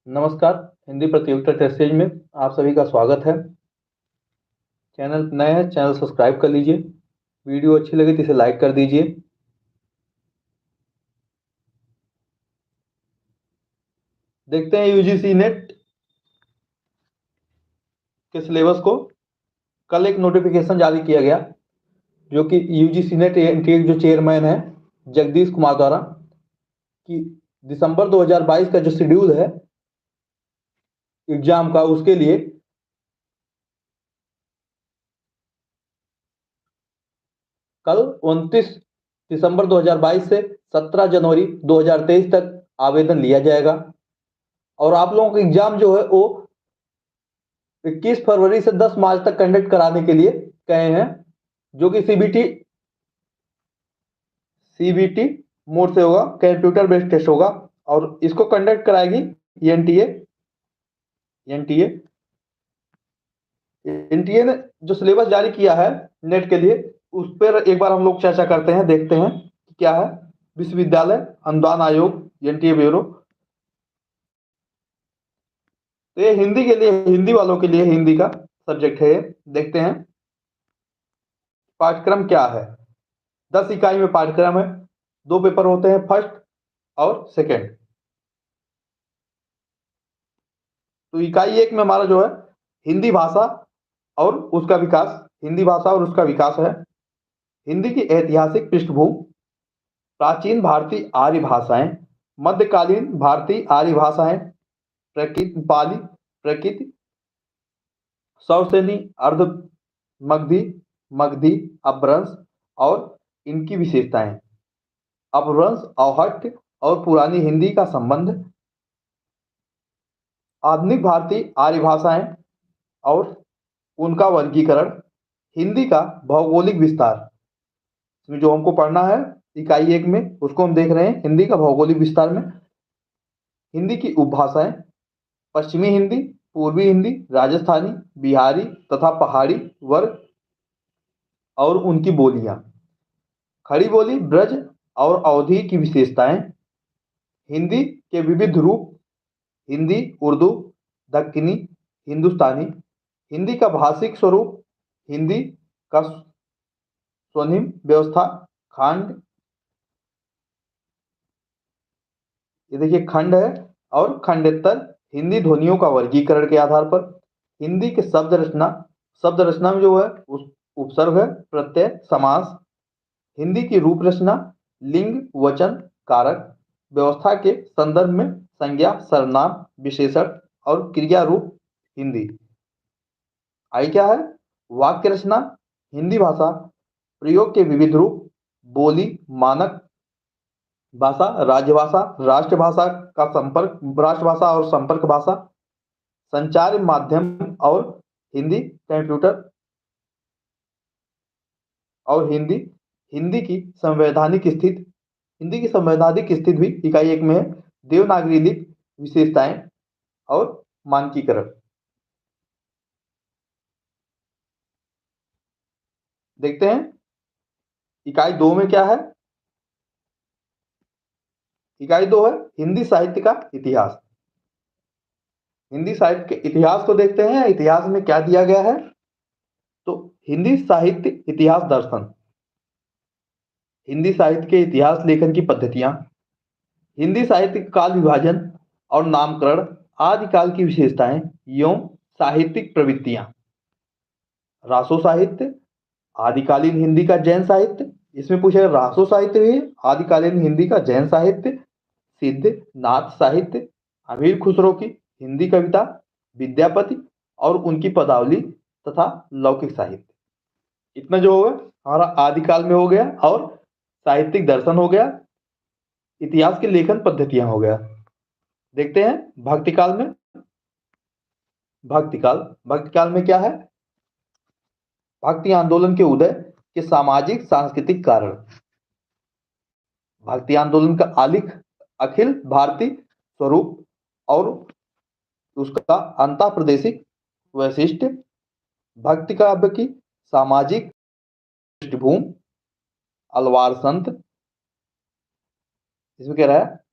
नमस्कार। हिंदी प्रतियोगिता test series में आप सभी का स्वागत है। चैनल नए हैं, चैनल सब्सक्राइब कर लीजिए। वीडियो अच्छी लगे तो इसे लाइक कर दीजिए। देखते हैं यूजीसी नेट के सिलेबस को। कल एक नोटिफिकेशन जारी किया गया जो कि यूजीसी नेट एनटीए जो चेयरमैन है जगदीश कुमार द्वारा, कि दिसंबर 2022 का जो शेड्यूल है एग्जाम का, उसके लिए कल 29 दिसंबर 2022 से 17 जनवरी 2023 तक आवेदन लिया जाएगा। और आप लोगों का एग्जाम जो है वो 21 फरवरी से 10 मार्च तक कंडक्ट कराने के लिए कहे हैं, जो कि सीबीटी मोड से होगा, कंप्यूटर बेस्ड टेस्ट होगा। और इसको कंडक्ट कराएगी एनटीए। एनटीए एनटीए ने जो सिलेबस जारी किया है नेट के लिए, उस पर एक बार हम लोग चर्चा करते हैं, देखते हैं कि क्या है। विश्वविद्यालय अनुदान आयोग एनटीए ब्यूरो, तो ये हिंदी के लिए, हिंदी वालों के लिए हिंदी का सब्जेक्ट है। देखते हैं पाठ्यक्रम क्या है। 10 इकाई में पाठ्यक्रम है। 2 पेपर होते हैं, फर्स्ट और सेकेंड। तो इकाई 1 में हमारा जो है हिंदी भाषा और उसका विकास, हिंदी भाषा और उसका विकास है। हिंदी की ऐतिहासिक पृष्ठभूमि, प्राचीन भारतीय आर्य भाषाएं, मध्यकालीन भारतीय आर्य भाषाएं, प्रकृत पाली, प्रकृति, सौसेनी, अर्ध मगधी, मगधी, अपभ्रंश और इनकी विशेषताएं, अपभ्रंश, अवहट्ट और पुरानी हिंदी का संबंध, आधुनिक भारतीय आर्य भाषाएं और उनका वर्गीकरण, हिंदी का भौगोलिक विस्तार। इसमें जो हमको पढ़ना है इकाई 1 में, उसको हम देख रहे हैं हिंदी का भौगोलिक विस्तार में। हिंदी की उपभाषाएं, पश्चिमी हिंदी, पूर्वी हिंदी, राजस्थानी, बिहारी तथा पहाड़ी वर्ग और उनकी बोलियां, खड़ी बोली, ब्रज और अवधी की विशेषताएं, हिंदी के विविध रूप, हिंदी, उर्दू, दक्कनी, हिंदुस्तानी, हिंदी का भाषिक स्वरूप, हिंदी का स्वनिम व्यवस्था, खंड, ये देखिए खंड है, और खंडेतर, हिंदी ध्वनियों का वर्गीकरण के आधार पर, हिंदी के शब्द रचना, शब्द रचना में जो है उस उपसर्ग है, प्रत्यय, समास, हिंदी की रूप रचना, लिंग, वचन, कारक व्यवस्था के संदर्भ में संज्ञा, सर्वनाम, विशेषण और क्रिया रूप हिंदी। आई क्या है, वाक्य रचना, हिंदी भाषा, प्रयोग के विविध रूप, बोली, मानक भाषा, राज्यभाषा, राष्ट्रभाषा का संपर्क, राष्ट्रभाषा और संपर्क भाषा, संचार माध्यम और हिंदी, कंप्यूटर और हिंदी, हिंदी की संवैधानिक स्थिति, हिंदी की संवैधानिक स्थिति भी इकाई 1 में है। देवनागरी लिपि विशेषताएं और मानकीकरण। देखते हैं इकाई 2 में क्या है। इकाई 2 है हिंदी साहित्य का इतिहास। हिंदी साहित्य के इतिहास को देखते हैं, इतिहास में क्या दिया गया है। तो हिंदी साहित्य इतिहास दर्शन, हिंदी साहित्य के इतिहास लेखन की पद्धतियां, हिंदी साहित्य काल विभाजन और नामकरण, आदिकाल की विशेषताएं एवं साहित्यिक प्रवृत्तियां, रासो साहित्य, आदिकालीन हिंदी का जैन साहित्य, इसमें पूछा रासो साहित्य भी, आदिकालीन हिंदी का जैन साहित्य, सिद्ध नाथ साहित्य, अमीर खुसरो की हिंदी कविता, विद्यापति और उनकी पदावली तथा लौकिक साहित्य। इतना जो होगा हमारा आदिकाल में हो गया, और साहित्यिक दर्शन हो गया, इतिहास की लेखन पद्धतियां हो गया। देखते हैं भक्तिकाल में। भक्तिकाल, भक्तिकाल में क्या है, भक्ति आंदोलन के उदय के सामाजिक सांस्कृतिक कारण, भक्ति आंदोलन का आलिख, अखिल भारतीय स्वरूप और उसका अंतर प्रादेशिक वैशिष्ट्य, भक्ति काव्य की सामाजिक पृष्ठभूमि, अलवार संत, इसमें कह रहा है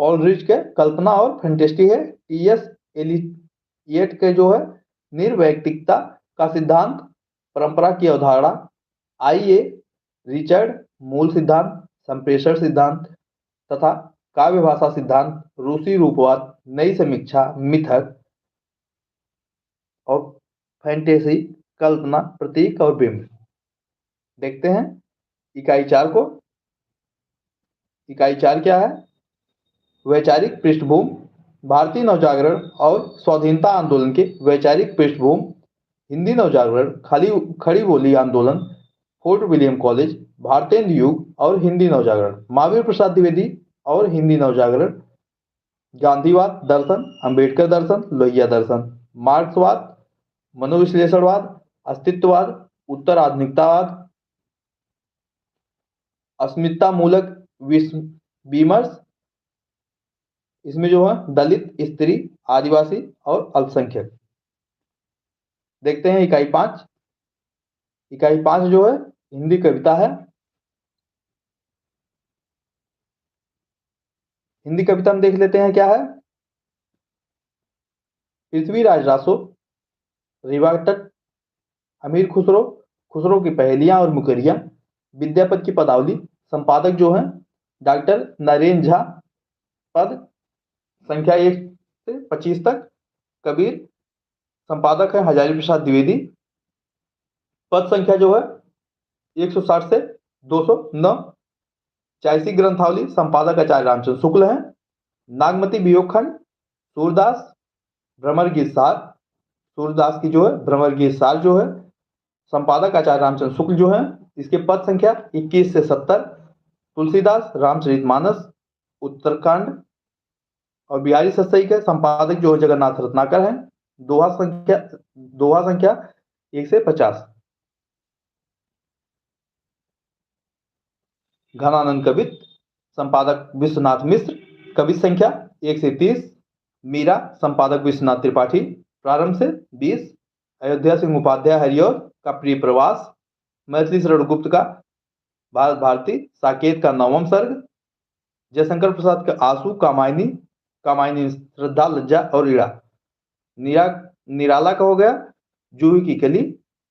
कॉलरिज के कल्पना और फैंटेस्टी है। टी.एस. एलियट के जो है निर्वैयक्तिकता का सिद्धांत, परंपरा की अवधारणा। आई.ए. रिचर्ड मूल सिद्धांत, संप्रेषण सिद्धांत तथा काव्य भाषा सिद्धांत, रूसी रूपवाद, नई समीक्षा, मिथक और फैंटेसी, कल्पना, प्रतीक और बिंब। देखते हैं इकाई 4 को। इकाई 4 क्या है? वैचारिक पृष्ठभूमि, भारतीय नवजागरण और स्वाधीनता आंदोलन के वैचारिक पृष्ठभूमि, हिंदी नवजागरण, खड़ी बोली आंदोलन, फोर्ट विलियम कॉलेज, भारतेंदु युग और हिंदी नवजागरण, महावीर प्रसाद द्विवेदी और हिंदी नवजागरण, गांधीवाद दर्शन, अंबेडकर दर्शन, लोहिया दर्शन, मार्क्सवाद, मनोविश्लेषणवाद, अस्तित्ववाद, उत्तर आधुनिकतावाद, अस्मिता मूलक विमर्श, इसमें जो है दलित, स्त्री, आदिवासी और अल्पसंख्यक। देखते हैं इकाई 5। इकाई 5 जो है हिंदी कविता है। हिंदी कविता में देख लेते हैं क्या है। पृथ्वीराज रासो, रीवा टट, अमीर खुसरो, खुसरो की पहेलियां और मुकरियां, विद्यापति की पदावली, संपादक जो है डॉक्टर नरेंद्र झा, पद संख्या 1 से 25 तक, कबीर, संपादक है हजारी प्रसाद द्विवेदी, पद संख्या जो है 160 से 209, चायसी ग्रंथावली, संपादक आचार्य रामचंद्र शुक्ल है, नागमती वियोगखंड, सूरदास, भ्रमर गीत सार, सूरदास की जो है भ्रमर गीत सार जो है, संपादक आचार्य रामचंद्र शुक्ल जो है, इसके पद संख्या 21 से 70, तुलसीदास, रामचरितमानस, उत्तरकांड और बिहारी सत्सई के संपादक जो जगन्नाथ रत्नाकर हैं, दोहा संख्या 1 से 50। घनानंद कवित, संपादक विश्वनाथ मिश्र, कवित संख्या 1 से 30। मीरा, संपादक विश्वनाथ त्रिपाठी, प्रारंभ से 20। अयोध्या सिंह उपाध्याय हरिऔर का प्रिय प्रवास, मैथिली शरण गुप्त का भारत भारती, साकेत का 9वां सर्ग, जयशंकर प्रसाद का आंसू, कामायनी, कामायनी श्रद्धा, लज्जा और ईड़ा, निराला का हो गया जूही की कली,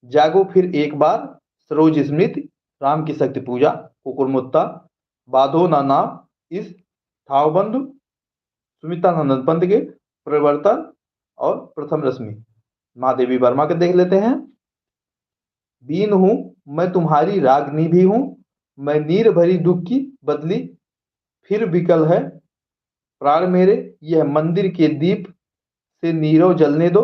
जागो फिर एक बार, सरोज स्मृति, राम की शक्ति पूजा, कुकुरमुत्ता, बाधो नाना, इस ठावबंधु, सुमित्रानंद पंत के परिवर्तन और प्रथम रश्मि। महादेवी वर्मा के देख लेते हैं। बीन हूं मैं तुम्हारी रागनी भी हूं, मैं नीर भरी दुख की बदली फिर विकल है, प्राण मेरे यह मंदिर के दीप से नीरव जलने दो।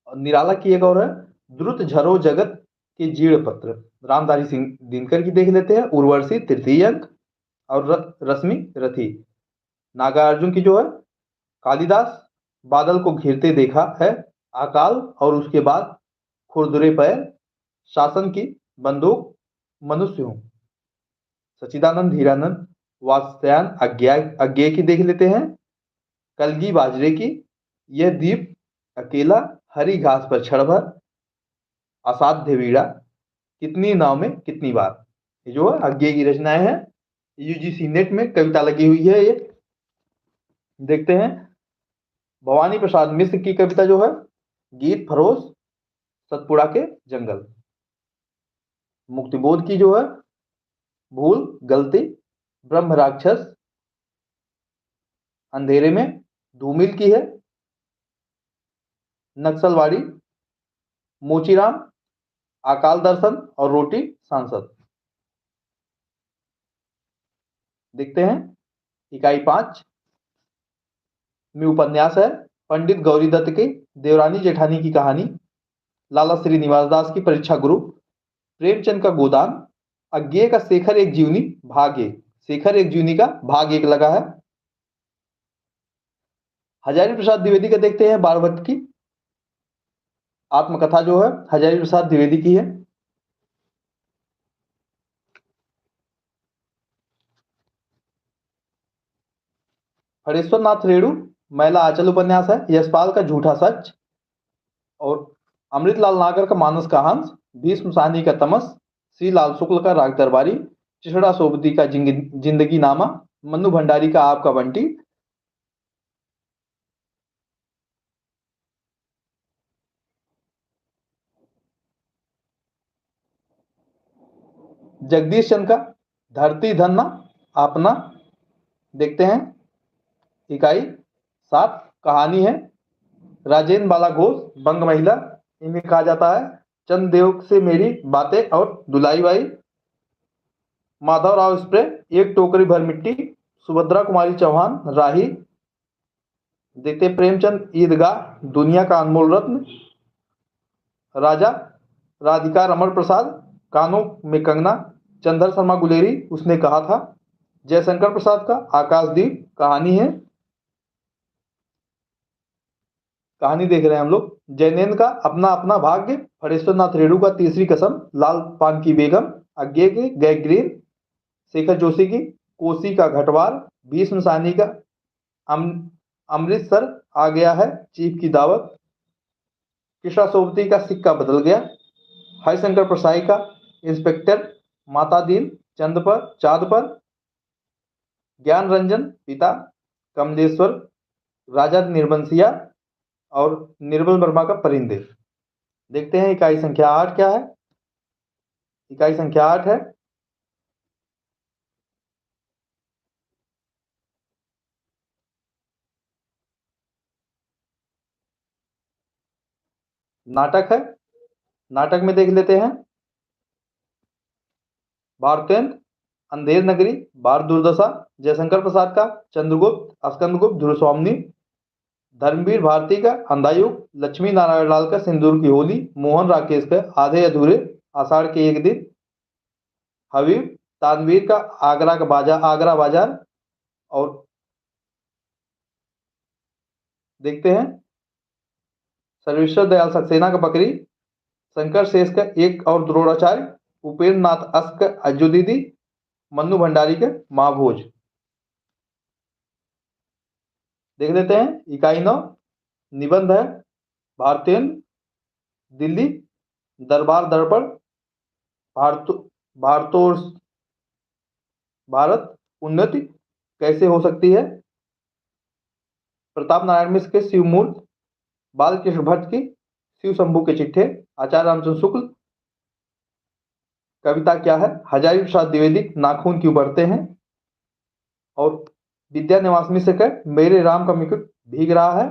निराला की एक और है, द्रुत झरो जगत के जीर्ण पत्र, रामधारी सिंह दिनकर की देख लेते हैं। उर्वशी तृतीय अंक और रश्मि रथी। नागार्जुन की जो है, कालिदास, बादल को घिरते देखा है, अकाल और उसके बाद खुरदुरे पैर, शासन की बंदूक, मनुष्य हूं। सच्चिदानंद हीरानंद वात्स्यायन अज्ञेय की देख लेते हैं। कलगी बाजरे की, यह दीप अकेला हरी घास पर क्षण भर, असाध्य वीड़ा, कितनी नाव में कितनी बार। ये जो है अज्ञेय की रचनाएं हैं। यूजीसी नेट में कविता लगी हुई है ये। देखते हैं भवानी प्रसाद मिश्र की कविता जो है, गीत फरोश, सतपुड़ा के जंगल। मुक्तिबोध की जो है, भूल गलती, ब्रह्म राक्षस, अंधेरे में। धूमिल की है, नक्सलवाड़ी, मोचीराम, अकाल दर्शन और रोटी सांसद। देखते हैं इकाई 5 में उपन्यास है, पंडित गौरी दत्त की देवरानी जेठानी की कहानी, लाला श्रीनिवास दास की परीक्षा ग्रुप, प्रेमचंद का गोदान, अज्ञेय का शेखर एक जीवनी भाग 1, शेखर एक जीवनी का भाग 1 लगा है। हजारी प्रसाद द्विवेदी का देखते हैं, बारभट्ट की आत्मकथा जो है हजारी प्रसाद द्विवेदी की है। हरेश्वर नाथ रेणु, मैला आंचल उपन्यास है। यशपाल का झूठा सच और अमृतलाल नागर का मानस का हंस, भीष्म साहनी का तमस, श्री लाल शुक्ल का राग दरबारी, चिशड़ा सोबती का जिंदगी नामा, मन्नू भंडारी का आपका बंटी। जगदीश चंद्र का धरती धन्ना अपना। देखते हैं इकाई 7 कहानी है। राजेंद्र बाला घोष बंग महिला, इन्हें कहा जाता है चंद्रदेव से मेरी बातें और दुलाई बाई। माधव राव स्प्रे एक टोकरी भर मिट्टी। सुभद्रा कुमारी चौहान राही। देखते प्रेमचंद ईदगाह दुनिया का अनमोल रत्न। राजा राधिका रमण प्रसाद कानों में कंगना। चंद्र शर्मा गुलेरी उसने कहा था। जयशंकर प्रसाद का आकाशदीप कहानी है। कहानी देख रहे हैं हम लोग। जैनेन्द्र का अपना अपना भाग्य। फणेश्वरनाथ रेणु का तीसरी कसम। लाल पान की बेगम अज्ञे के गैग्रीन। शेखर जोशी की कोसी का घटवार। भीष्म साहनी का अमृतसर आ गया है चीफ की दावत। कृष्णा सोबती का सिक्का बदल गया। हरिशंकर प्रसाई का इंस्पेक्टर माता दीन चंद पर चाँद पर। ज्ञान रंजन पिता कमलेश्वर राजा निर्बंसिया और निर्मल वर्मा का परिंदे। देखते हैं इकाई संख्या 8 क्या है। इकाई संख्या 8 है नाटक है। नाटक में देख लेते हैं भारतेंद्र अंधेर नगरी बार दुर्दशा। जयशंकर प्रसाद का चंद्रगुप्त स्कंदगुप्त धुरस्वामिनी। धर्मवीर भारती का अंधायुग। लक्ष्मी नारायण लाल का सिंदूर की होली। मोहन राकेश का आधे अधूरे आषाढ़ के एक दिन। हबीब तानवीर का आगरा बाजार। और देखते हैं सर्वेश्वर दयाल सक्सेना का बकरी। शंकर शेष का एक और द्रोणाचार्य। उपेंद्र नाथ अस्त का अज्जू दीदी। मन्नू भंडारी के महाभोज। देख लेते हैं इकाई 9 निबंध है भारतीय दिल्ली दरबार दर्पण। भारत भारतों भारत उन्नति कैसे हो सकती है। प्रताप नारायण मिश्र के शिवमूर्त। बालकृष्ण भट्ट की शिव शंभू के चिट्ठे। आचार्य रामचंद्र शुक्ल कविता क्या है। हजारी प्रसाद द्विवेदी नाखून क्यों बढ़ते हैं। और विद्या निवास मिश्र का मेरे राम का मुकुट भीग रहा है।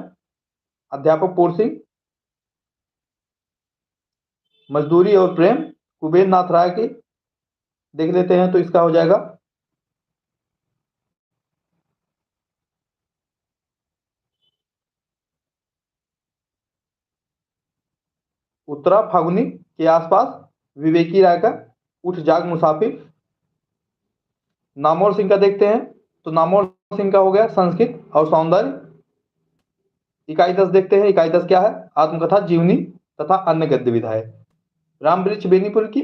अध्यापक पूर्ण सिंह मजदूरी और प्रेम। कुबेर नाथ राय की देख लेते हैं तो इसका हो जाएगा उत्तरा फागुनी के आसपास। विवेकी राय का उठ जाग मुसाफिर। नामोर सिंह का देखते हैं तो नामोर सिंह का हो गया संस्कृत और सौंदर्य। इकाई 10 देखते हैं। इकाई 10 क्या है। आत्मकथा जीवनी तथा अन्य गद्य विधाएं। राम वृक्ष बेनीपुर की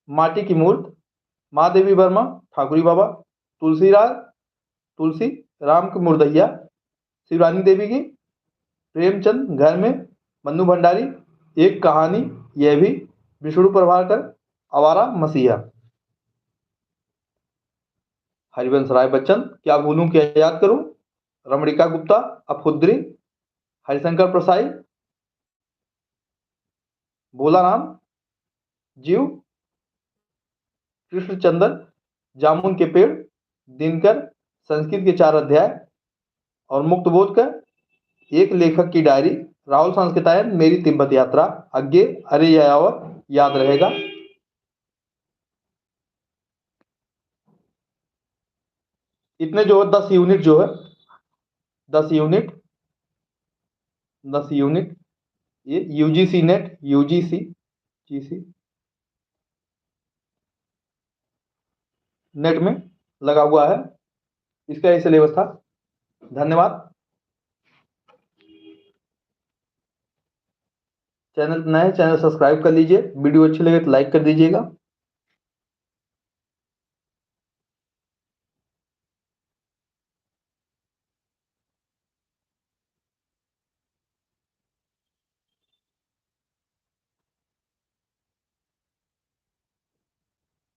माटी की मूर्त। महादेवी वर्मा ठाकुरी बाबा। तुलसी राम की मुर्दैया। शिवरानी देवी की प्रेमचंद घर में। मन्नू भंडारी एक कहानी यह भी। विष्णु प्रभाकर आवारा मसीहा। हरिवंश राय बच्चन क्या भूलूं क्या याद करूं। रमणिका गुप्ता अफुद्री। हरिशंकर प्रसाई भोलाराम जीव। कृष्णचंद्र जामुन के पेड़। दिनकर संस्कृत के 4 अध्याय। और मुक्त बोध का एक लेखक की डायरी। राहुल संस्कृतायन मेरी तिब्बत यात्रा। अज्ञे अरे यावर याद रहेगा। इतने जो 10 यूनिट जो है 10 यूनिट 10 यूनिट ये UGC net UGC GC net में लगा हुआ है। इसका ये सिलेबस था। धन्यवाद। चैनल नए चैनल सब्सक्राइब कर लीजिए। वीडियो अच्छी लगे तो लाइक कर दीजिएगा।